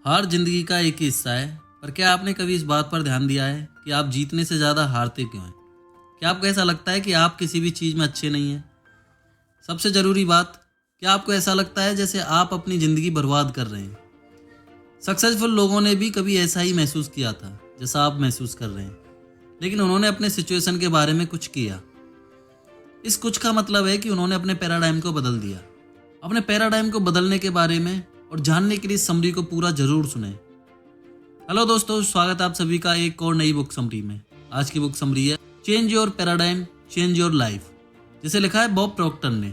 हार जिंदगी का एक ही हिस्सा है। पर क्या आपने कभी इस बात पर ध्यान दिया है कि आप जीतने से ज़्यादा हारते क्यों हैं? क्या आपको ऐसा लगता है कि आप किसी भी चीज़ में अच्छे नहीं हैं? सबसे ज़रूरी बात, क्या आपको ऐसा लगता है जैसे आप अपनी ज़िंदगी बर्बाद कर रहे हैं? सक्सेसफुल लोगों ने भी कभी ऐसा ही महसूस किया था जैसा आप महसूस कर रहे हैं, लेकिन उन्होंने अपने सिचुएशन के बारे में कुछ किया। इस कुछ का मतलब है कि उन्होंने अपने पैराडाइम को बदल दिया। अपने पैराडाइम को बदलने के बारे में और जानने के लिए इस समरी को पूरा जरूर सुने। हेलो दोस्तों, स्वागत है आप सभी का एक और नई बुक समरी में। आज की बुक समरी है change your paradigm change your life, जिसे लिखा है बॉब प्रॉक्टर ने।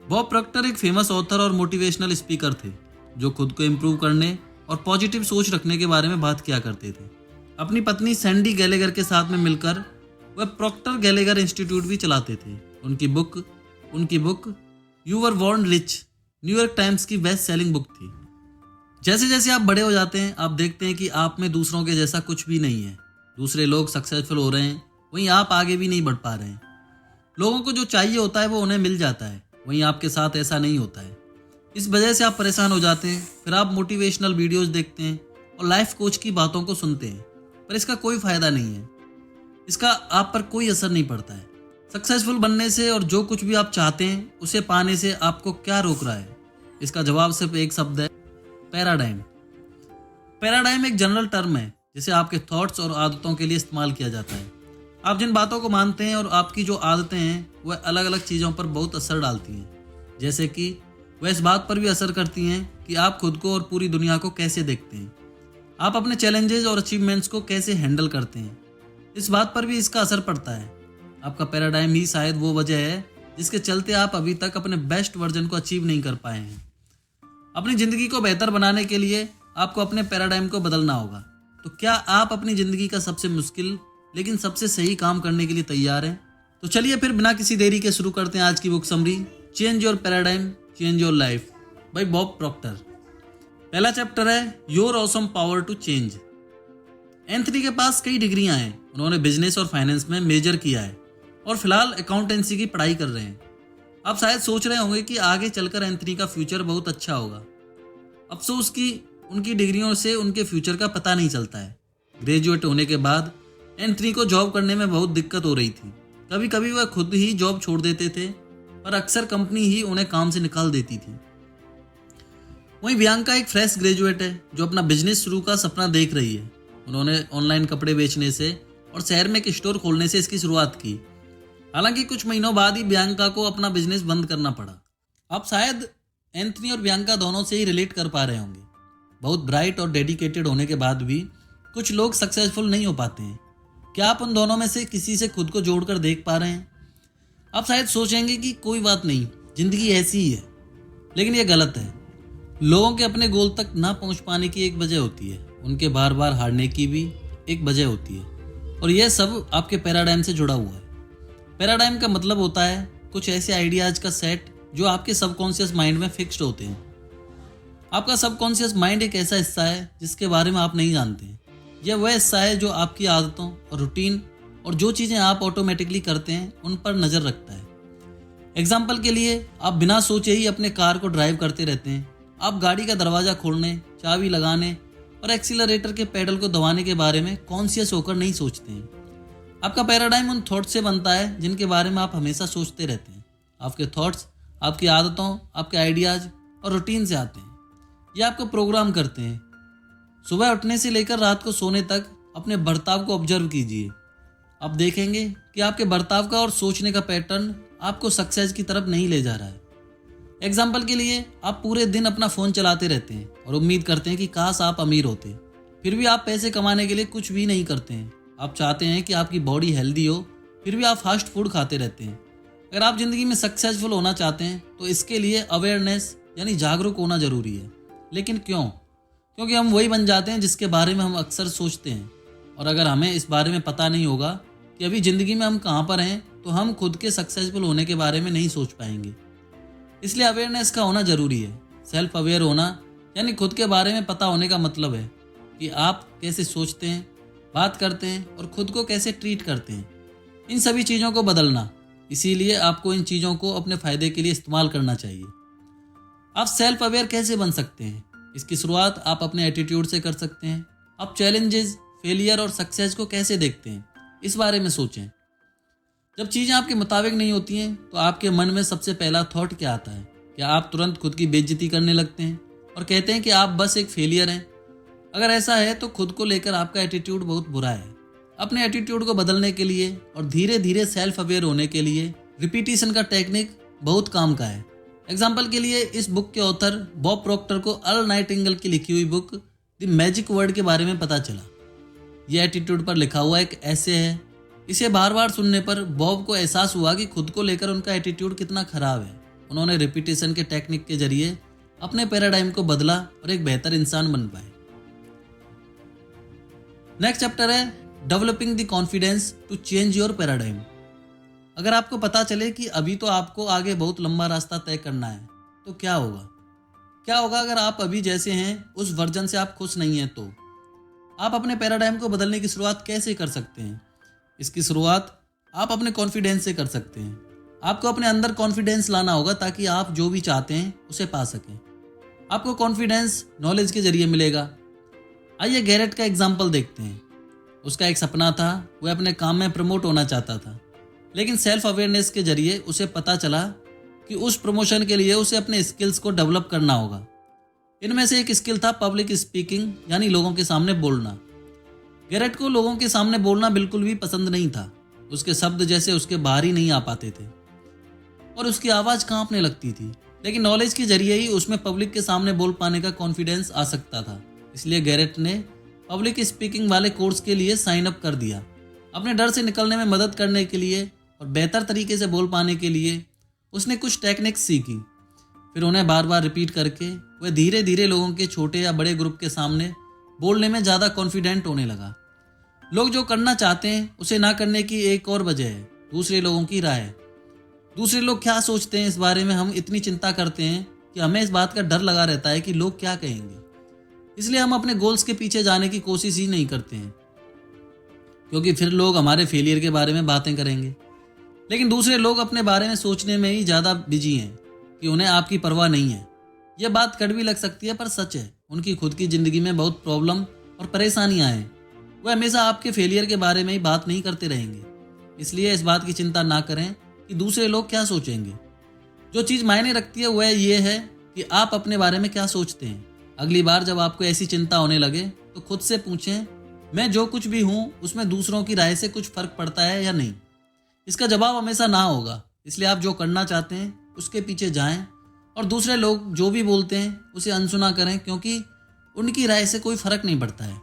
बॉब प्रॉक्टर एक फेमस ऑथर और मोटिवेशनल स्पीकर थे जो खुद को इम्प्रूव करने और पॉजिटिव सोच रखने के बारे में बात किया करते थे। अपनी पत्नी सैंडी गैलेगर के साथ में मिलकर वह प्रॉक्टर गैलेगर इंस्टीट्यूट भी चलाते थे। उनकी book you were born rich New York times की बेस्ट सेलिंग बुक थी। जैसे जैसे आप बड़े हो जाते हैं, आप देखते हैं कि आप में दूसरों के जैसा कुछ भी नहीं है। दूसरे लोग सक्सेसफुल हो रहे हैं, वहीं आप आगे भी नहीं बढ़ पा रहे हैं। लोगों को जो चाहिए होता है वो उन्हें मिल जाता है, वहीं आपके साथ ऐसा नहीं होता है। इस वजह से आप परेशान हो जाते हैं। फिर आप मोटिवेशनल वीडियोस देखते हैं और लाइफ कोच की बातों को सुनते हैं, पर इसका कोई फायदा नहीं है। इसका आप पर कोई असर नहीं पड़ता है। सक्सेसफुल बनने से और जो कुछ भी आप चाहते हैं उसे पाने से आपको क्या रोक रहा है? इसका जवाब सिर्फ एक शब्द है, पैराडाइम। पैराडाइम एक जनरल टर्म है जिसे आपके थॉट्स और आदतों के लिए इस्तेमाल किया जाता है। आप जिन बातों को मानते हैं और आपकी जो आदतें हैं वह अलग अलग चीज़ों पर बहुत असर डालती हैं। जैसे कि वह इस बात पर भी असर करती हैं कि आप खुद को और पूरी दुनिया को कैसे देखते हैं। आप अपने चैलेंजेस और अचीवमेंट्स को कैसे हैंडल करते हैं, इस बात पर भी इसका असर पड़ता है। आपका पैराडाइम ही शायद वो वजह है जिसके चलते आप अभी तक अपने बेस्ट वर्जन को अचीव नहीं कर पाए हैं। अपनी ज़िंदगी को बेहतर बनाने के लिए आपको अपने पैराडाइम को बदलना होगा। तो क्या आप अपनी ज़िंदगी का सबसे मुश्किल लेकिन सबसे सही काम करने के लिए तैयार हैं? तो चलिए फिर बिना किसी देरी के शुरू करते हैं आज की book summary change your paradigm change your life by Bob Proctor. पहला चैप्टर है your awesome power to change. Anthony के पास कई डिग्रियां हैं। उन्होंने बिजनेस और फाइनेंस में मेजर किया है और फिलहाल अकाउंटेंसी की पढ़ाई कर रहे हैं। आप शायद सोच रहे होंगे कि आगे चलकर एंथनी का फ्यूचर बहुत अच्छा होगा। अफसोस कि उनकी डिग्रियों से उनके फ्यूचर का पता नहीं चलता है। ग्रेजुएट होने के बाद एंथनी को जॉब करने में बहुत दिक्कत हो रही थी। कभी कभी वह खुद ही जॉब छोड़ देते थे, पर अक्सर कंपनी ही उन्हें काम से निकाल देती थी। वहीं बियांका एक फ्रेश ग्रेजुएट है जो अपना बिजनेस शुरू का सपना देख रही है। उन्होंने ऑनलाइन कपड़े बेचने से और शहर में एक स्टोर खोलने से इसकी शुरुआत की। हालांकि कुछ महीनों बाद ही बियांका को अपना बिजनेस बंद करना पड़ा। आप शायद एंथनी और बियांका दोनों से ही रिलेट कर पा रहे होंगे। बहुत ब्राइट और डेडिकेटेड होने के बाद भी कुछ लोग सक्सेसफुल नहीं हो पाते हैं। क्या आप उन दोनों में से किसी से खुद को जोड़कर देख पा रहे हैं? आप शायद सोचेंगे कि कोई बात नहीं, जिंदगी ऐसी ही है, लेकिन यह गलत है। लोगों के अपने गोल तक ना पहुंच पाने की एक वजह होती है, उनके बार बार हारने की भी एक वजह होती है, और यह सब आपके पैराडाइम से जुड़ा हुआ है। पैराडाइम का मतलब होता है कुछ ऐसे आइडियाज का सेट जो आपके सबकॉन्शियस माइंड में फिक्स्ड होते हैं। आपका सबकॉन्शियस माइंड एक ऐसा हिस्सा है जिसके बारे में आप नहीं जानते हैं। यह वह हिस्सा है जो आपकी आदतों और रूटीन और जो चीज़ें आप ऑटोमेटिकली करते हैं उन पर नज़र रखता है। एग्जाम्पल के लिए, आप बिना सोचे ही अपने कार को ड्राइव करते रहते हैं। आप गाड़ी का दरवाज़ा खोलने, चाबी लगाने और एक्सीलरेटर के पेडल को दबाने के बारे में कॉन्शियस होकर नहीं सोचते हैं। आपका पैराडाइम उन थॉट्स से बनता है जिनके बारे में आप हमेशा सोचते रहते हैं। आपके थॉट्स आपकी आदतों, आपके आइडियाज़ और रूटीन से आते हैं। ये आपको प्रोग्राम करते हैं। सुबह उठने से लेकर रात को सोने तक अपने बर्ताव को ऑब्जर्व कीजिए। आप देखेंगे कि आपके बर्ताव का और सोचने का पैटर्न आपको सक्सेस की तरफ नहीं ले जा रहा है। एग्जाम्पल के लिए, आप पूरे दिन अपना फ़ोन चलाते रहते हैं और उम्मीद करते हैं कि काश आप अमीर होते, फिर भी आप पैसे कमाने के लिए कुछ भी नहीं करते हैं। आप चाहते हैं कि आपकी बॉडी हेल्दी हो, फिर भी आप फास्ट फूड खाते रहते हैं। अगर आप ज़िंदगी में सक्सेसफुल होना चाहते हैं तो इसके लिए अवेयरनेस यानी जागरूक होना ज़रूरी है। लेकिन क्यों? क्योंकि हम वही बन जाते हैं जिसके बारे में हम अक्सर सोचते हैं, और अगर हमें इस बारे में पता नहीं होगा कि अभी ज़िंदगी में हम कहाँ पर हैं, तो हम खुद के सक्सेसफुल होने के बारे में नहीं सोच पाएंगे। इसलिए अवेयरनेस का होना ज़रूरी है। सेल्फ अवेयर होना यानी खुद के बारे में पता होने का मतलब है कि आप कैसे सोचते हैं, बात करते हैं और खुद को कैसे ट्रीट करते हैं। इन सभी चीज़ों को बदलना, इसीलिए आपको इन चीज़ों को अपने फ़ायदे के लिए इस्तेमाल करना चाहिए। आप सेल्फ अवेयर कैसे बन सकते हैं? इसकी शुरुआत आप अपने एटीट्यूड से कर सकते हैं। आप चैलेंजेस, फेलियर और सक्सेस को कैसे देखते हैं, इस बारे में सोचें। जब चीज़ें आपके मुताबिक नहीं होती हैं तो आपके मन में सबसे पहला थॉट क्या आता है? क्या आप तुरंत खुद की बेइज्जती करने लगते हैं और कहते हैं कि आप बस एक फेलियर हैं? अगर ऐसा है तो खुद को लेकर आपका एटीट्यूड बहुत बुरा है। अपने एटीट्यूड को बदलने के लिए और धीरे धीरे सेल्फ अवेयर होने के लिए रिपीटिशन का टेक्निक बहुत काम का है। एग्जाम्पल के लिए इस बुक के ऑथर बॉब प्रॉक्टर को अर्ल नाइटिंगेल की लिखी हुई बुक द मैजिक वर्ड के बारे में पता चला। यह एटीट्यूड पर लिखा हुआ एक ऐसे है। इसे बार बार सुनने पर बॉब को एहसास हुआ कि खुद को लेकर उनका एटीट्यूड कितना खराब है। उन्होंने रिपीटिशन के टेक्निक के जरिए अपने पैराडाइम को बदला और एक बेहतर इंसान बन पाए। नेक्स्ट चैप्टर है developing the confidence to change your paradigm. अगर आपको पता चले कि अभी तो आपको आगे बहुत लंबा रास्ता तय करना है तो क्या होगा? क्या होगा अगर आप अभी जैसे हैं उस वर्जन से आप खुश नहीं हैं? तो आप अपने पैराडाइम को बदलने की शुरुआत कैसे कर सकते हैं? इसकी शुरुआत आप अपने कॉन्फिडेंस से कर सकते हैं। आपको अपने अंदर कॉन्फिडेंस लाना होगा ताकि आप जो भी चाहते हैं उसे पा सकें। आपको कॉन्फिडेंस नॉलेज के जरिए मिलेगा। आइए गैरेट का एग्जाम्पल देखते हैं। उसका एक सपना था, वह अपने काम में प्रमोट होना चाहता था, लेकिन सेल्फ अवेयरनेस के जरिए उसे पता चला कि उस प्रमोशन के लिए उसे अपने स्किल्स को डेवलप करना होगा। इनमें से एक स्किल था पब्लिक स्पीकिंग, यानी लोगों के सामने बोलना। गैरेट को लोगों के सामने बोलना बिल्कुल भी पसंद नहीं था। उसके शब्द जैसे उसके बाहर ही नहीं आ पाते थे और उसकी आवाज़ कांपने लगती थी। लेकिन नॉलेज के जरिए ही उसमें पब्लिक के सामने बोल पाने का कॉन्फिडेंस आ सकता था। इसलिए गैरेट ने पब्लिक स्पीकिंग वाले कोर्स के लिए साइन अप कर दिया। अपने डर से निकलने में मदद करने के लिए और बेहतर तरीके से बोल पाने के लिए उसने कुछ टेक्निक्स सीखी। फिर उन्हें बार बार रिपीट करके वह धीरे धीरे लोगों के छोटे या बड़े ग्रुप के सामने बोलने में ज़्यादा कॉन्फिडेंट होने लगा। लोग जो करना चाहते हैं उसे ना करने की एक और वजह है दूसरे लोगों की राय। दूसरे लोग क्या सोचते हैं, इस बारे में हम इतनी चिंता करते हैं कि हमें इस बात का डर लगा रहता है कि लोग क्या कहेंगे। इसलिए हम अपने गोल्स के पीछे जाने की कोशिश ही नहीं करते हैं, क्योंकि फिर लोग हमारे फेलियर के बारे में बातें करेंगे। लेकिन दूसरे लोग अपने बारे में सोचने में ही ज़्यादा बिजी हैं कि उन्हें आपकी परवाह नहीं है। यह बात कड़वी लग सकती है पर सच है। उनकी खुद की ज़िंदगी में बहुत प्रॉब्लम और परेशानियां हैं। वह हमेशा आपके फेलियर के बारे में ही बात नहीं करते रहेंगे। इसलिए इस बात की चिंता ना करें कि दूसरे लोग क्या सोचेंगे। जो चीज़ मायने रखती है वह यह है कि आप अपने बारे में क्या सोचते हैं। अगली बार जब आपको ऐसी चिंता होने लगे तो खुद से पूछें, मैं जो कुछ भी हूँ उसमें दूसरों की राय से कुछ फ़र्क पड़ता है या नहीं। इसका जवाब हमेशा ना होगा। इसलिए आप जो करना चाहते हैं उसके पीछे जाएं और दूसरे लोग जो भी बोलते हैं उसे अनसुना करें, क्योंकि उनकी राय से कोई फ़र्क नहीं पड़ता है।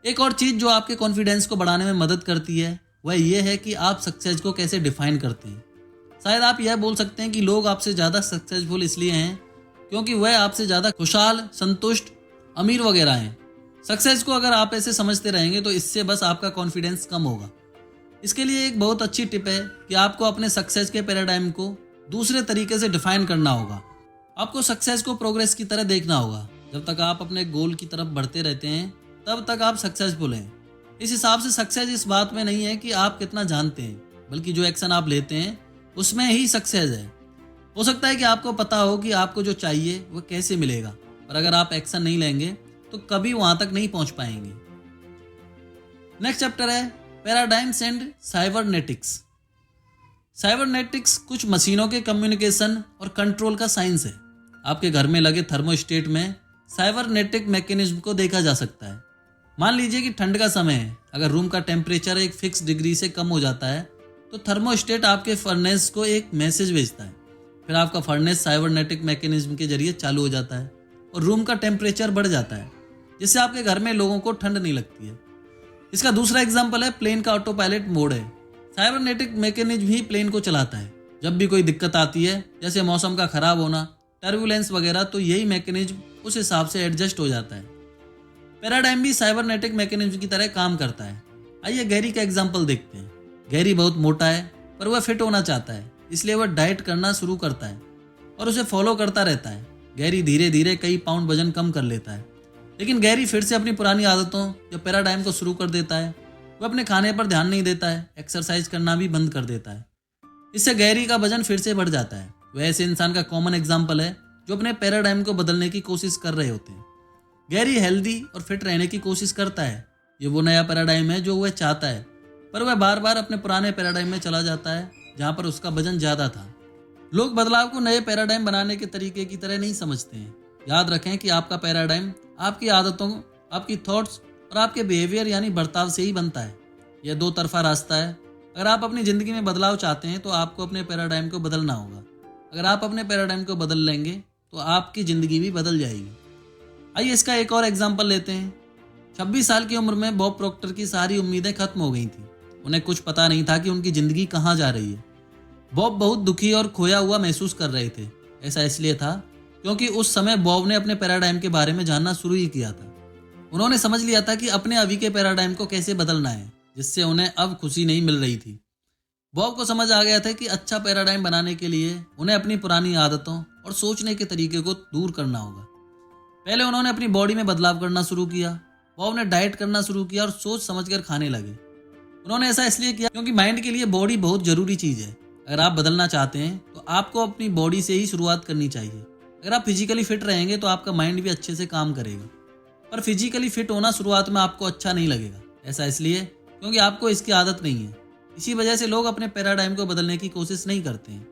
एक और चीज़ जो आपके कॉन्फिडेंस को बढ़ाने में मदद करती है वह यह है कि आप सक्सेस को कैसे डिफाइन करते हैं। शायद आप यह बोल सकते हैं कि लोग आपसे ज़्यादा सक्सेसफुल इसलिए हैं क्योंकि वह आपसे ज़्यादा खुशहाल, संतुष्ट, अमीर वगैरह हैं। सक्सेस को अगर आप ऐसे समझते रहेंगे तो इससे बस आपका कॉन्फिडेंस कम होगा। इसके लिए एक बहुत अच्छी टिप है कि आपको अपने सक्सेस के पैराडाइम को दूसरे तरीके से डिफाइन करना होगा। आपको सक्सेस को प्रोग्रेस की तरह देखना होगा। जब तक आप अपने गोल की तरफ बढ़ते रहते हैं तब तक आप सक्सेसफुल हैं। इस हिसाब से सक्सेस इस बात में नहीं है कि आप कितना जानते हैं, बल्कि जो एक्शन आप लेते हैं उसमें ही सक्सेस है। हो सकता है कि आपको पता हो कि आपको जो चाहिए वह कैसे मिलेगा, पर अगर आप एक्शन नहीं लेंगे तो कभी वहां तक नहीं पहुंच पाएंगे। नेक्स्ट चैप्टर है पैराडाइम्स एंड साइबरनेटिक्स। साइबरनेटिक्स कुछ मशीनों के कम्युनिकेशन और कंट्रोल का साइंस है। आपके घर में लगे थर्मोस्टेट में साइबरनेटिक मैकेनिज्म को देखा जा सकता है। मान लीजिए कि ठंड का समय है। अगर रूम का टेम्परेचर एक फिक्स डिग्री से कम हो जाता है तो थर्मोस्टेट आपके फर्नेस को एक मैसेज भेजता है। फिर आपका फर्नेस साइबरनेटिक मैकेनिज्म के जरिए चालू हो जाता है और रूम का टेम्परेचर बढ़ जाता है, जिससे आपके घर में लोगों को ठंड नहीं लगती है। इसका दूसरा एग्जाम्पल है प्लेन का ऑटो पायलट मोड है। साइबरनेटिक मैकेनिज्म ही प्लेन को चलाता है। जब भी कोई दिक्कत आती है, जैसे मौसम का खराब होना, टर्बुलेंस वगैरह, तो यही मैकेनिज्म उस हिसाब से एडजस्ट हो जाता है। पैराडाइम भी साइबरनेटिक मैकेनिज्म की तरह काम करता है। आइए गैरी का एग्जाम्पल देखते हैं। गैरी बहुत मोटा है पर वह फिट होना चाहता है, इसलिए वह डाइट करना शुरू करता है और उसे फॉलो करता रहता है। गैरी धीरे धीरे कई पाउंड वजन कम कर लेता है, लेकिन गैरी फिर से अपनी पुरानी आदतों या पैराडाइम को शुरू कर देता है। वह अपने खाने पर ध्यान नहीं देता है, एक्सरसाइज करना भी बंद कर देता है। इससे गैरी का वजन फिर से बढ़ जाता है। वह ऐसे इंसान का कॉमन एग्जाम्पल है जो अपने पैराडाइम को बदलने की कोशिश कर रहे होते हैं। गैरी हेल्दी और फिट रहने की कोशिश करता है। ये वो नया पैराडाइम है जो वह चाहता है, पर वह बार बार अपने पुराने पैराडाइम में चला जाता है जहाँ पर उसका वजन ज़्यादा था। लोग बदलाव को नए पैराडाइम बनाने के तरीके की तरह नहीं समझते हैं। याद रखें कि आपका पैराडाइम आपकी आदतों, आपकी थॉट्स और आपके बिहेवियर यानी बर्ताव से ही बनता है। यह दो तरफा रास्ता है। अगर आप अपनी ज़िंदगी में बदलाव चाहते हैं तो आपको अपने पैराडाइम को बदलना होगा। अगर आप अपने पैराडाइम को बदल लेंगे तो आपकी ज़िंदगी भी बदल जाएगी। आइए इसका एक और एग्जाम्पल लेते हैं। 26 साल की उम्र में बॉब प्रॉक्टर की सारी उम्मीदें खत्म हो गई थी। उन्हें कुछ पता नहीं था कि उनकी ज़िंदगी कहाँ जा रही है। बॉब बहुत दुखी और खोया हुआ महसूस कर रहे थे। ऐसा इसलिए था क्योंकि उस समय बॉब ने अपने पैराडाइम के बारे में जानना शुरू ही किया था। उन्होंने समझ लिया था कि अपने अभी के पैराडाइम को कैसे बदलना है, जिससे उन्हें अब खुशी नहीं मिल रही थी। बॉब को समझ आ गया था कि अच्छा पैराडाइम बनाने के लिए उन्हें अपनी पुरानी आदतों और सोचने के तरीके को दूर करना होगा। पहले उन्होंने अपनी बॉडी में बदलाव करना शुरू किया। बॉब ने डाइट करना शुरू किया और सोच समझकर खाने लगे। उन्होंने ऐसा इसलिए किया क्योंकि माइंड के लिए बॉडी बहुत ज़रूरी चीज़ है। अगर आप बदलना चाहते हैं तो आपको अपनी बॉडी से ही शुरुआत करनी चाहिए। अगर आप फिजिकली फिट रहेंगे तो आपका माइंड भी अच्छे से काम करेगा, पर फिजिकली फिट होना शुरुआत में आपको अच्छा नहीं लगेगा। ऐसा इसलिए क्योंकि आपको इसकी आदत नहीं है। इसी वजह से लोग अपने पैराडाइम को बदलने की कोशिश नहीं करते हैं।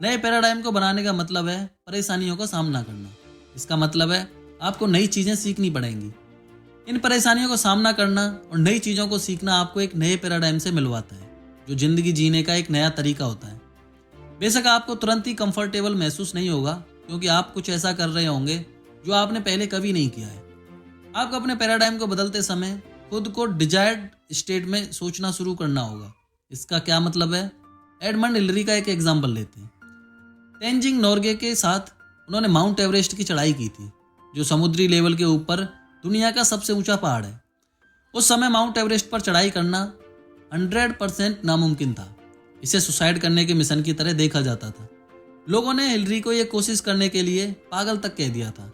नए पैराडाइम को बनाने का मतलब है परेशानियों का सामना करना। इसका मतलब है आपको नई चीज़ें सीखनी पड़ेंगी। इन परेशानियों का सामना करना और नई चीज़ों को सीखना आपको एक नए पैराडाइम से मिलवाता है, जो ज़िंदगी जीने का एक नया तरीका होता है। बेशक आपको तुरंत ही कंफर्टेबल महसूस नहीं होगा, क्योंकि आप कुछ ऐसा कर रहे होंगे जो आपने पहले कभी नहीं किया है। आपको अपने पैराडाइम को बदलते समय खुद को डिजायर्ड स्टेट में सोचना शुरू करना होगा। इसका क्या मतलब है? एडमंड हिलरी का एक एग्जाम्पल लेते हैं। तेंजिंग नोर्गे के साथ उन्होंने माउंट एवरेस्ट की चढ़ाई की थी, जो समुद्री लेवल के ऊपर दुनिया का सबसे ऊंचा पहाड़ है। उस समय माउंट एवरेस्ट पर चढ़ाई करना 100% नामुमकिन था। इसे सुसाइड करने के मिशन की तरह देखा जाता था। लोगों ने हिलरी को यह कोशिश करने के लिए पागल तक कह दिया था।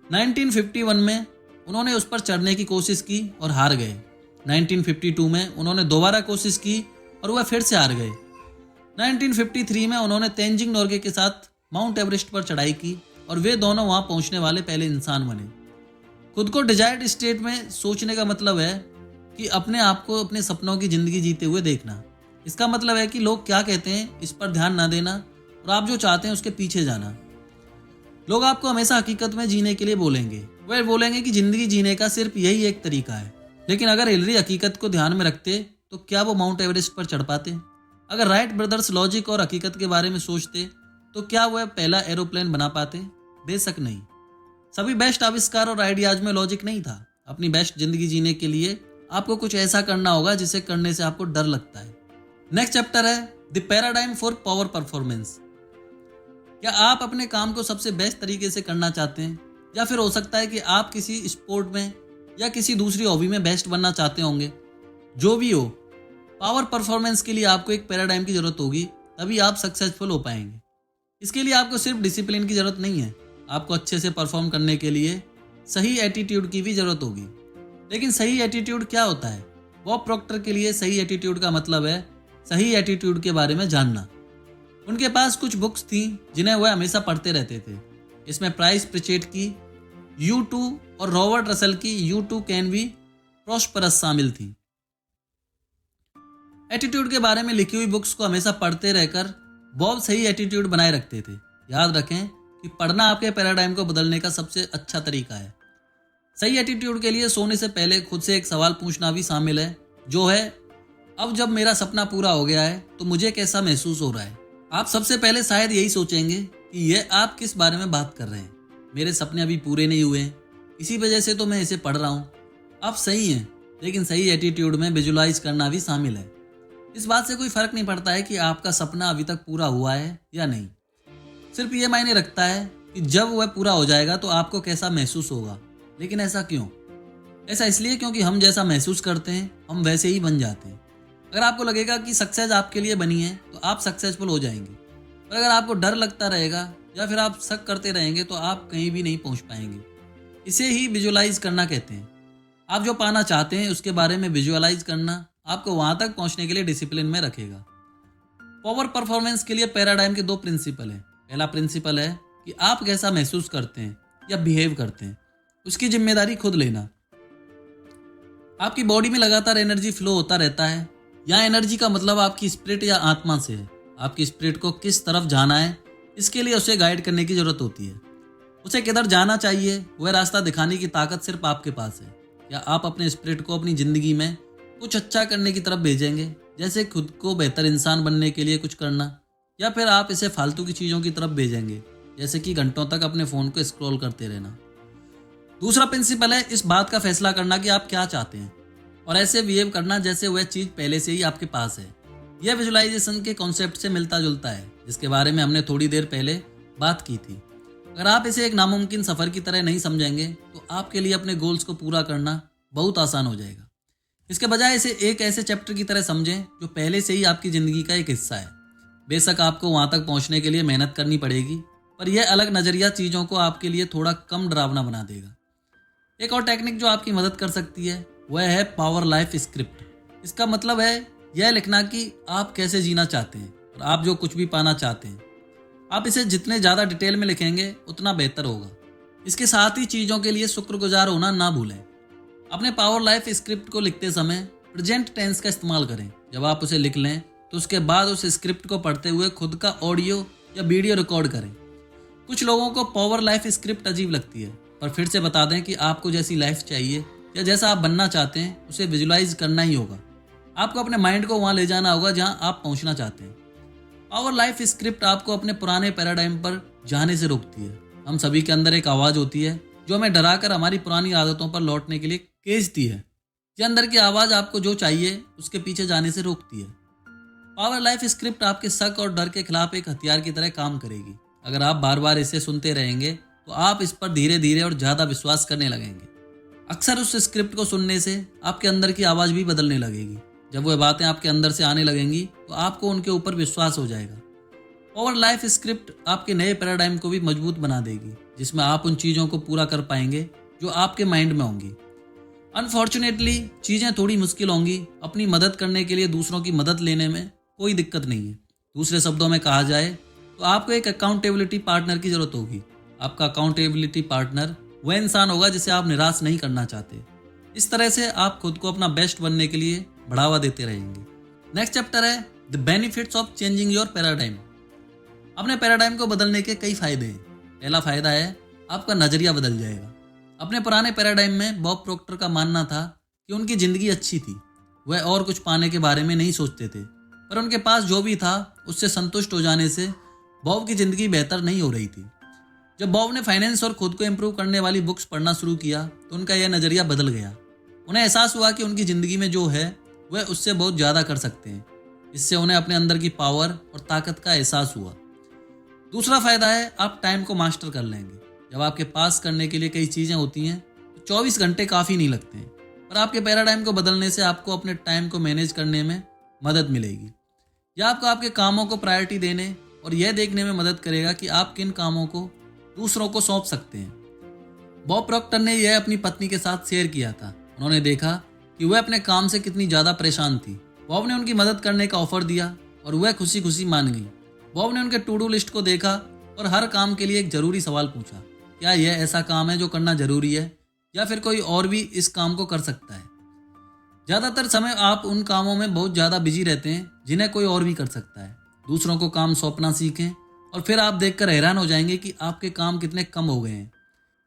1951 में उन्होंने उस पर चढ़ने की कोशिश की और हार गए। 1952 में उन्होंने दोबारा कोशिश की और वह फिर से हार गए। 1953 में उन्होंने तेंजिंग नोर्गे के साथ माउंट एवरेस्ट पर चढ़ाई की और वे दोनों वहां पहुंचने वाले पहले इंसान बने। खुद को डिजायर्ड स्टेट में सोचने का मतलब है कि अपने आप को अपने सपनों की जिंदगी जीते हुए देखना। इसका मतलब है कि लोग क्या कहते हैं इस पर ध्यान ना देना और आप जो चाहते हैं उसके पीछे जाना। लोग आपको हमेशा हकीकत में जीने के लिए बोलेंगे। वह बोलेंगे कि जिंदगी जीने का सिर्फ यही एक तरीका है। लेकिन अगर हिलरी हकीकत को ध्यान में रखते तो क्या वो माउंट एवरेस्ट पर चढ़ पाते? अगर राइट ब्रदर्स लॉजिक और हकीकत के बारे में सोचते तो क्या वह पहला एरोप्लेन बना पाते? बेशक नहीं। सभी बेस्ट आविष्कार और आइडियाज में लॉजिक नहीं था। अपनी बेस्ट जिंदगी जीने के लिए आपको कुछ ऐसा करना होगा जिसे करने से आपको डर लगता है। नेक्स्ट चैप्टर है the paradigm for power performance. क्या आप अपने काम को सबसे बेस्ट तरीके से करना चाहते हैं? या फिर हो सकता है कि आप किसी स्पोर्ट में या किसी दूसरी हॉबी में बेस्ट बनना चाहते होंगे। जो भी हो, पावर परफॉर्मेंस के लिए आपको एक पैराडाइम की जरूरत होगी, तभी आप सक्सेसफुल हो पाएंगे। इसके लिए आपको सिर्फ डिसिप्लिन की जरूरत नहीं है, आपको अच्छे से परफॉर्म करने के लिए सही एटीट्यूड की भी जरूरत होगी। लेकिन सही एटीट्यूड क्या होता है? बॉब प्रॉक्टर के लिए सही एटीट्यूड का मतलब है सही एटीट्यूड के बारे में जानना। उनके पास कुछ बुक्स थी जिन्हें वह हमेशा पढ़ते रहते थे। इसमें प्राइस प्रिचेट की U2 और रॉबर्ट रसल की You Too Can Be Prosperous शामिल थी। एटीट्यूड के बारे में लिखी हुई बुक्स को हमेशा पढ़ते रहकर बॉब सही एटीट्यूड बनाए रखते थे। याद रखें कि पढ़ना आपके पैराडाइम को बदलने का सबसे अच्छा तरीका है। सही एटीट्यूड के लिए सोने से पहले खुद से एक सवाल पूछना भी शामिल है, जो है अब जब मेरा सपना पूरा हो गया है तो मुझे कैसा महसूस हो रहा है। आप सबसे पहले शायद यही सोचेंगे कि यह आप किस बारे में बात कर रहे हैं। मेरे सपने अभी पूरे नहीं हुए हैं, इसी वजह से तो मैं इसे पढ़ रहा हूँ। आप सही हैं, लेकिन सही एटीट्यूड में विजुलाइज करना भी शामिल है। इस बात से कोई फर्क नहीं पड़ता है कि आपका सपना अभी तक पूरा हुआ है या नहीं। सिर्फ ये मायने रखता है कि जब वह पूरा हो जाएगा तो आपको कैसा महसूस होगा। लेकिन ऐसा क्यों? ऐसा इसलिए क्योंकि हम जैसा महसूस करते हैं हम वैसे ही बन जाते हैं। अगर आपको लगेगा कि सक्सेस आपके लिए बनी है तो आप सक्सेसफुल हो जाएंगे। और अगर आपको डर लगता रहेगा या फिर आप शक करते रहेंगे तो आप कहीं भी नहीं पहुंच पाएंगे। इसे ही विजुअलाइज करना कहते हैं। आप जो पाना चाहते हैं उसके बारे में विजुअलाइज करना आपको वहां तक पहुंचने के लिए डिसिप्लिन में रखेगा। पावर परफॉर्मेंस के लिए पैराडाइम के दो प्रिंसिपल हैं। पहला प्रिंसिपल है कि आप कैसा महसूस करते हैं या बिहेव करते हैं, उसकी जिम्मेदारी खुद लेना। आपकी बॉडी में लगातार एनर्जी फ्लो होता रहता है। यहाँ एनर्जी का मतलब आपकी स्पिरिट या आत्मा से है। आपकी स्पिरिट को किस तरफ जाना है, इसके लिए उसे गाइड करने की जरूरत होती है। उसे किधर जाना चाहिए, वह रास्ता दिखाने की ताकत सिर्फ आपके पास है। या आप अपने स्पिरिट को अपनी जिंदगी में कुछ अच्छा करने की तरफ भेजेंगे, जैसे खुद को बेहतर इंसान बनने के लिए कुछ करना, या फिर आप इसे फालतू की चीज़ों की तरफ भेजेंगे, जैसे कि घंटों तक अपने फ़ोन को स्क्रॉल करते रहना। दूसरा प्रिंसिपल है इस बात का फैसला करना कि आप क्या चाहते हैं और ऐसे बिहेव करना जैसे वह चीज़ पहले से ही आपके पास है। यह विजुअलाइजेशन के कॉन्सेप्ट से मिलता जुलता है, जिसके बारे में हमने थोड़ी देर पहले बात की थी। अगर आप इसे एक नामुमकिन सफ़र की तरह नहीं समझेंगे तो आपके लिए अपने गोल्स को पूरा करना बहुत आसान हो जाएगा। इसके बजाय इसे एक ऐसे चैप्टर की तरह समझें जो पहले से ही आपकी ज़िंदगी का एक हिस्सा है। बेशक आपको वहाँ तक पहुँचने के लिए मेहनत करनी पड़ेगी, पर यह अलग नज़रिया चीज़ों को आपके लिए थोड़ा कम डरावना बना देगा। एक और टेक्निक जो आपकी मदद कर सकती है वह है पावर लाइफ स्क्रिप्ट। इसका मतलब है यह लिखना कि आप कैसे जीना चाहते हैं और आप जो कुछ भी पाना चाहते हैं। आप इसे जितने ज़्यादा डिटेल में लिखेंगे उतना बेहतर होगा। इसके साथ ही चीज़ों के लिए शुक्रगुजार होना ना भूलें। अपने पावर लाइफ स्क्रिप्ट को लिखते समय प्रेजेंट टेंस का इस्तेमाल करें। जब आप उसे लिख लें तो उसके बाद उस स्क्रिप्ट को पढ़ते हुए खुद का ऑडियो या वीडियो रिकॉर्ड करें। कुछ लोगों को पावर लाइफ स्क्रिप्ट अजीब लगती है, पर फिर से बता दें कि आपको जैसी लाइफ चाहिए या जैसा आप बनना चाहते हैं उसे विजुलाइज करना ही होगा। आपको अपने माइंड को वहाँ ले जाना होगा जहाँ आप पहुँचना चाहते हैं। पावर लाइफ स्क्रिप्ट आपको अपने पुराने पैराडाइम पर जाने से रोकती है। हम सभी के अंदर एक आवाज़ होती है जो हमें डराकर हमारी पुरानी आदतों पर लौटने के लिए खींचती है। यह अंदर की आवाज़ आपको जो चाहिए उसके पीछे जाने से रोकती है। पावर लाइफ स्क्रिप्ट आपके शक और डर के खिलाफ एक हथियार की तरह काम करेगी। अगर आप बार बार इसे सुनते रहेंगे तो आप इस पर धीरे धीरे और ज़्यादा विश्वास करने लगेंगे। अक्सर उस स्क्रिप्ट को सुनने से आपके अंदर की आवाज़ भी बदलने लगेगी। जब वह बातें आपके अंदर से आने लगेंगी तो आपको उनके ऊपर विश्वास हो जाएगा। पावर लाइफ स्क्रिप्ट आपके नए पैराडाइम को भी मजबूत बना देगी, जिसमें आप उन चीज़ों को पूरा कर पाएंगे जो आपके माइंड में होंगी। अनफॉर्चुनेटली चीज़ें थोड़ी मुश्किल होंगी। अपनी मदद करने के लिए दूसरों की मदद लेने में कोई दिक्कत नहीं है। दूसरे शब्दों में कहा जाए तो आपको एक अकाउंटेबिलिटी पार्टनर की ज़रूरत होगी। आपका अकाउंटेबिलिटी पार्टनर वह इंसान होगा जिसे आप निराश नहीं करना चाहते। इस तरह से आप खुद को अपना बेस्ट बनने के लिए बढ़ावा देते रहेंगे। नेक्स्ट चैप्टर है the benefits of changing your paradigm. अपने पैराडाइम को बदलने के कई फायदे हैं। पहला फायदा है आपका नज़रिया बदल जाएगा। अपने पुराने पैराडाइम में बॉब प्रोक्टर का मानना था कि उनकी ज़िंदगी अच्छी थी। वह और कुछ पाने के बारे में नहीं सोचते थे, पर उनके पास जो भी था उससे संतुष्ट हो जाने से बॉब की ज़िंदगी बेहतर नहीं हो रही थी। जब बॉब ने फाइनेंस और खुद को इम्प्रूव करने वाली बुक्स पढ़ना शुरू किया तो उनका यह नज़रिया बदल गया। उन्हें एहसास हुआ कि उनकी ज़िंदगी में जो है वह उससे बहुत ज़्यादा कर सकते हैं। इससे उन्हें अपने अंदर की पावर और ताकत का एहसास हुआ। दूसरा फ़ायदा है आप टाइम को मास्टर कर लेंगे। जब आपके पास करने के लिए कई चीज़ें होती हैं तो 24 घंटे काफ़ी नहीं लगते हैं, पर आपके पैराडाइम को बदलने से आपको अपने टाइम को मैनेज करने में मदद मिलेगी। यह आपको आपके कामों को प्रायोरिटी देने और यह देखने में मदद करेगा कि आप किन कामों को दूसरों को सौंप सकते हैं। बॉब प्रॉक्टर ने यह अपनी पत्नी के साथ शेयर किया था। उन्होंने देखा कि वह अपने काम से कितनी ज़्यादा परेशान थी। बॉब ने उनकी मदद करने का ऑफर दिया और वह खुशी खुशी मान गई। बॉब ने उनके टू डू लिस्ट को देखा और हर काम के लिए एक ज़रूरी सवाल पूछा, क्या यह ऐसा काम है जो करना ज़रूरी है या फिर कोई और भी इस काम को कर सकता है। ज़्यादातर समय आप उन कामों में बहुत ज़्यादा बिजी रहते हैं जिन्हें कोई और भी कर सकता है। दूसरों को काम सौंपना सीखें और फिर आप देखकर हैरान हो जाएंगे कि आपके काम कितने कम हो गए हैं।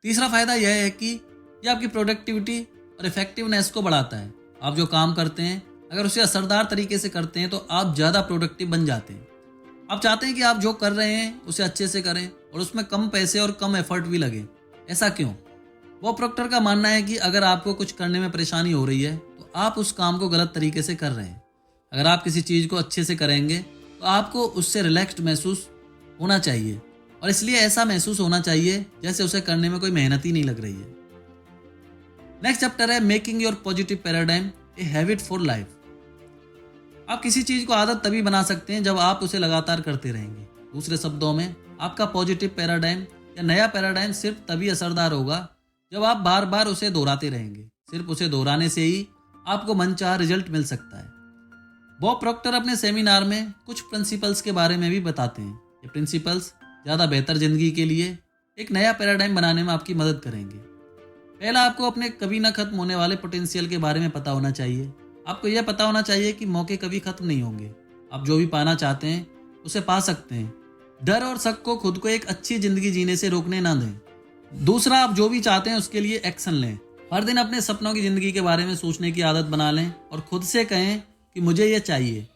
तीसरा फ़ायदा यह है कि यह आपकी प्रोडक्टिविटी और इफेक्टिवनेस को बढ़ाता है। आप जो काम करते हैं अगर उसे असरदार तरीके से करते हैं तो आप ज़्यादा प्रोडक्टिव बन जाते हैं। आप चाहते हैं कि आप जो कर रहे हैं उसे अच्छे से करें और उसमें कम पैसे और कम एफर्ट भी लगे। ऐसा क्यों? बॉब प्रॉक्टर का मानना है कि अगर आपको कुछ करने में परेशानी हो रही है तो आप उस काम को गलत तरीके से कर रहे हैं। अगर आप किसी चीज़ को अच्छे से करेंगे तो आपको उससे रिलैक्स्ड महसूस होना चाहिए और इसलिए ऐसा महसूस होना चाहिए जैसे उसे करने में कोई मेहनत ही नहीं लग रही है। नेक्स्ट चैप्टर है making your positive paradigm a habit for life. आप किसी चीज़ को आदत तभी बना सकते हैं जब आप उसे लगातार करते रहेंगे। दूसरे शब्दों में आपका पॉजिटिव पैराडाइम या नया पैराडाइम सिर्फ तभी असरदार होगा जब आप बार बार उसे दोहराते रहेंगे। सिर्फ उसे दोहराने से ही आपको मनचाहा रिजल्ट मिल सकता है। बॉब प्रॉक्टर अपने सेमिनार में कुछ प्रिंसिपल्स के बारे में भी बताते हैं। ये प्रिंसिपल्स ज़्यादा बेहतर ज़िंदगी के लिए एक नया पैराडाइम बनाने में आपकी मदद करेंगे। पहला, आपको अपने कभी ना खत्म होने वाले पोटेंशियल के बारे में पता होना चाहिए। आपको यह पता होना चाहिए कि मौके कभी खत्म नहीं होंगे। आप जो भी पाना चाहते हैं उसे पा सकते हैं। डर और शक को खुद को एक अच्छी ज़िंदगी जीने से रोकने ना दें। दूसरा, आप जो भी चाहते हैं उसके लिए एक्शन लें। हर दिन अपने सपनों की ज़िंदगी के बारे में सोचने की आदत बना लें और खुद से कहें कि मुझे यह चाहिए।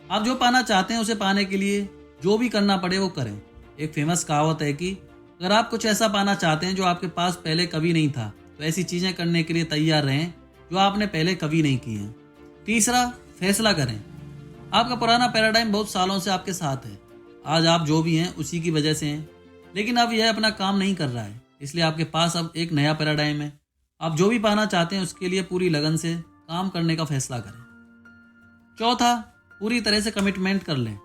आप जो पाना चाहते हैं उसे पाने के लिए जो भी करना पड़े वो करें। एक फेमस कहावत है कि अगर आप कुछ ऐसा पाना चाहते हैं जो आपके पास पहले कभी नहीं था, तो ऐसी चीज़ें करने के लिए तैयार रहें जो आपने पहले कभी नहीं की हैं। तीसरा, फैसला करें। आपका पुराना पैराडाइम बहुत सालों से आपके साथ है। आज आप जो भी हैं उसी की वजह से हैं, लेकिन अब यह अपना काम नहीं कर रहा है, इसलिए आपके पास अब एक नया पैराडाइम है। आप जो भी पाना चाहते हैं उसके लिए पूरी लगन से काम करने का फैसला करें। चौथा, पूरी तरह से कमिटमेंट कर लें।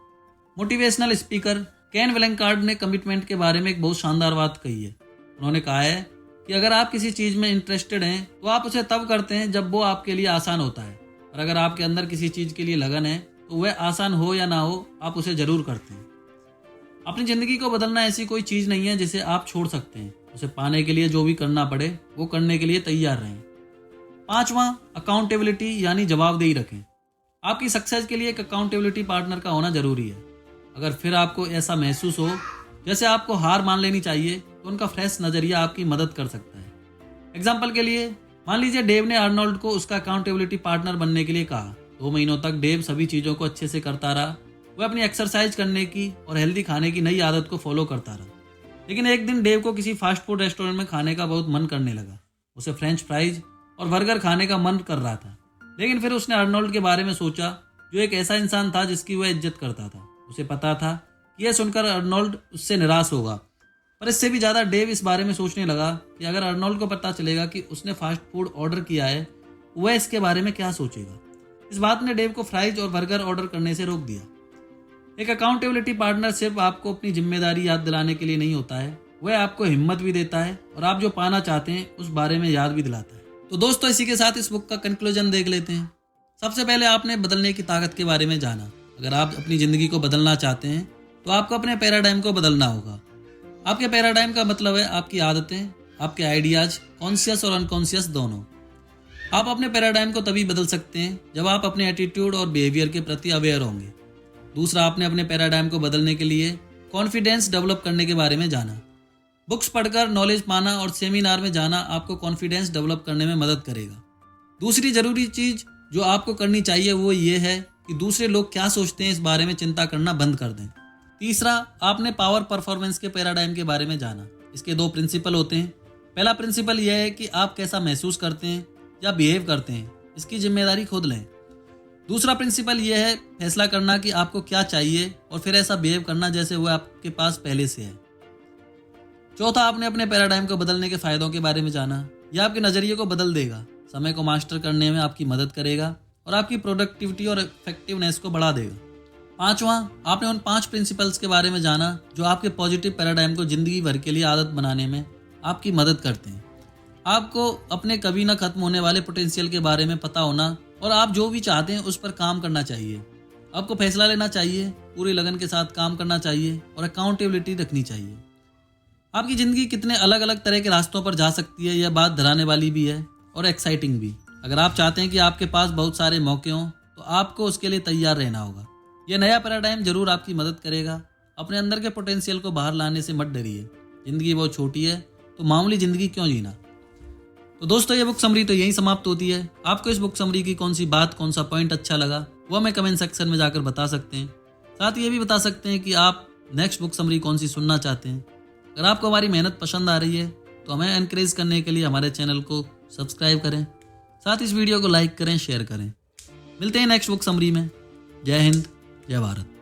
मोटिवेशनल स्पीकर केन वेलेंकार्ड ने कमिटमेंट के बारे में एक बहुत शानदार बात कही है। उन्होंने कहा है कि अगर आप किसी चीज़ में इंटरेस्टेड हैं तो आप उसे तब करते हैं जब वो आपके लिए आसान होता है, और अगर आपके अंदर किसी चीज़ के लिए लगन है तो वह आसान हो या ना हो आप उसे ज़रूर करते हैं। अपनी ज़िंदगी को बदलना ऐसी कोई चीज़ नहीं है जिसे आप छोड़ सकते हैं। उसे पाने के लिए जो भी करना पड़े वो करने के लिए तैयार रहें। पांचवा, अकाउंटेबिलिटी यानी जवाबदेही रखें। आपकी सक्सेस के लिए एक अकाउंटेबिलिटी पार्टनर का होना जरूरी है। अगर फिर आपको ऐसा महसूस हो जैसे आपको हार मान लेनी चाहिए, तो उनका फ्रेश नज़रिया आपकी मदद कर सकता है। एग्जाम्पल के लिए, मान लीजिए डेव ने अर्नोल्ड को उसका अकाउंटेबिलिटी पार्टनर बनने के लिए कहा। 2 महीनों तक डेव सभी चीज़ों को अच्छे से करता रहा। वह अपनी एक्सरसाइज करने की और हेल्दी खाने की नई आदत को फॉलो करता रहा। लेकिन एक दिन डेव को किसी फास्ट फूड रेस्टोरेंट में खाने का बहुत मन करने लगा। उसे फ्रेंच फ्राइज और बर्गर खाने का मन कर रहा था। लेकिन फिर उसने अर्नोल्ड के बारे में सोचा, जो एक ऐसा इंसान था जिसकी वह इज्जत करता था। उसे पता था कि यह सुनकर अर्नोल्ड उससे निराश होगा, पर इससे भी ज़्यादा डेव इस बारे में सोचने लगा कि अगर अर्नोल्ड को पता चलेगा कि उसने फास्ट फूड ऑर्डर किया है, वह इसके बारे में क्या सोचेगा। इस बात ने डेव को फ्राइज और बर्गर ऑर्डर करने से रोक दिया। एक अकाउंटेबिलिटी पार्टनर सिर्फ आपको अपनी जिम्मेदारी याद दिलाने के लिए नहीं होता है, वह आपको हिम्मत भी देता है और आप जो पाना चाहते हैं उस बारे में याद भी दिलाता है। तो दोस्तों, इसी के साथ इस बुक का कंक्लूजन देख लेते हैं। सबसे पहले आपने बदलने की ताकत के बारे में जाना। अगर आप अपनी ज़िंदगी को बदलना चाहते हैं तो आपको अपने पैराडाइम को बदलना होगा। आपके पैराडाइम का मतलब है आपकी आदतें, आपके आइडियाज, कॉन्शियस और अनकॉन्शियस दोनों। आप अपने पैराडाइम को तभी बदल सकते हैं जब आप अपने एटीट्यूड और बिहेवियर के प्रति अवेयर होंगे। दूसरा, आपने अपने पैराडाइम को बदलने के लिए कॉन्फिडेंस डेवलप करने के बारे में जाना। बुक्स पढ़कर नॉलेज पाना और सेमिनार में जाना आपको कॉन्फिडेंस डेवलप करने में मदद करेगा। दूसरी ज़रूरी चीज़ जो आपको करनी चाहिए वो ये है कि दूसरे लोग क्या सोचते हैं इस बारे में चिंता करना बंद कर दें। तीसरा, आपने पावर परफॉर्मेंस के पैराडाइम के बारे में जाना। इसके 2 प्रिंसिपल होते हैं। पहला प्रिंसिपल यह है कि आप कैसा महसूस करते हैं या बिहेव करते हैं, इसकी जिम्मेदारी खुद लें। दूसरा प्रिंसिपल यह है फैसला करना कि आपको क्या चाहिए और फिर ऐसा बिहेव करना जैसे वो आपके पास पहले से है। चौथा, आपने अपने पैराडाइम को बदलने के फायदों के बारे में जाना। यह आपके नज़रिए को बदल देगा, समय को मास्टर करने में आपकी मदद करेगा और आपकी प्रोडक्टिविटी और इफेक्टिवनेस को बढ़ा देगा। पांचवा, आपने उन 5 प्रिंसिपल्स के बारे में जाना जो आपके पॉजिटिव पैराडाइम को ज़िंदगी भर के लिए आदत बनाने में आपकी मदद करते हैं। आपको अपने कभी ना खत्म होने वाले पोटेंशियल के बारे में पता होना और आप जो भी चाहते हैं उस पर काम करना चाहिए। आपको फैसला लेना चाहिए, पूरी लगन के साथ काम करना चाहिए और अकाउंटेबिलिटी रखनी चाहिए। आपकी ज़िंदगी कितने अलग अलग तरह के रास्तों पर जा सकती है, यह बात डराने वाली भी है और एक्साइटिंग भी। अगर आप चाहते हैं कि आपके पास बहुत सारे मौके हों तो आपको उसके लिए तैयार रहना होगा। यह नया पैराडाइम जरूर आपकी मदद करेगा। अपने अंदर के पोटेंशियल को बाहर लाने से मत डरिए। ज़िंदगी बहुत छोटी है तो मामूली ज़िंदगी क्यों जीना। तो दोस्तों, ये बुक समरी तो यहीं समाप्त होती है। आपको इस बुक समरी की कौन सी बात, कौन सा पॉइंट अच्छा लगा वो हमें कमेंट सेक्शन में जाकर बता सकते हैं। साथ ही ये भी बता सकते हैं कि आप नेक्स्ट बुक समरी कौन सी सुनना चाहते हैं। अगर आपको हमारी मेहनत पसंद आ रही है तो हमें एनकरेज करने के लिए हमारे चैनल को सब्सक्राइब करें, साथ इस वीडियो को लाइक करें, शेयर करें। मिलते हैं नेक्स्ट बुक समरी में। जय हिंद, जय भारत।